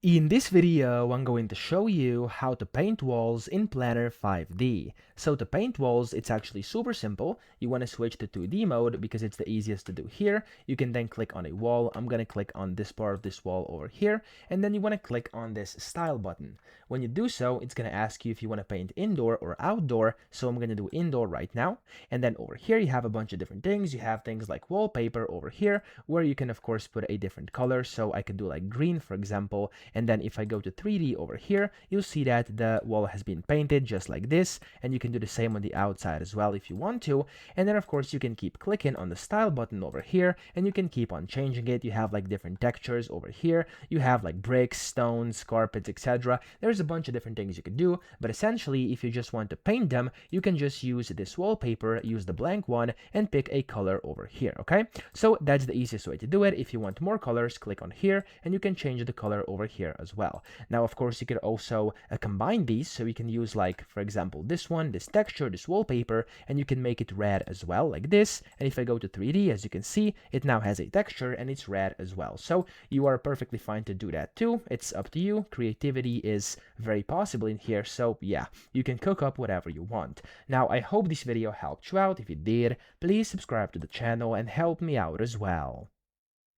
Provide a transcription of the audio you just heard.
In this video, I'm going to show you how to paint walls in Planner 5D. So to paint walls, it's actually super simple. You want to switch to 2D mode because it's the easiest to do here. You can then click on a wall. I'm going to click on this part of this wall over here, and then you want to click on this style button. When you do so, it's going to ask you if you want to paint indoor or outdoor. So I'm going to do indoor right now. And then over here, you have a bunch of different things. You have things like wallpaper over here, where you can of course put a different color. So I could do like green, for example. And then if I go to 3D over here, you'll see that the wall has been painted just like this, and you can do the same on the outside as well if you want to. And then of course you can keep clicking on the style button over here, and you can keep on changing it. You have like different textures over here. You have like bricks, stones, carpets, etc. There's a bunch of different things you can do, but essentially if you just want to paint them, you can just use this wallpaper, use the blank one, and pick a color over here, okay? So that's the easiest way to do it. If you want more colors, click on here, and you can change the color over here as well. Now, of course, you could also combine these, so you can use like, for example, this one, this texture, this wallpaper, and you can make it red as well, like this. And if I go to 3D, as you can see, it now has a texture and it's red as well. So you are perfectly fine to do that too. It's up to you. Creativity is very possible in here. So yeah, you can cook up whatever you want. Now, I hope this video helped you out. If it did, please subscribe to the channel and help me out as well.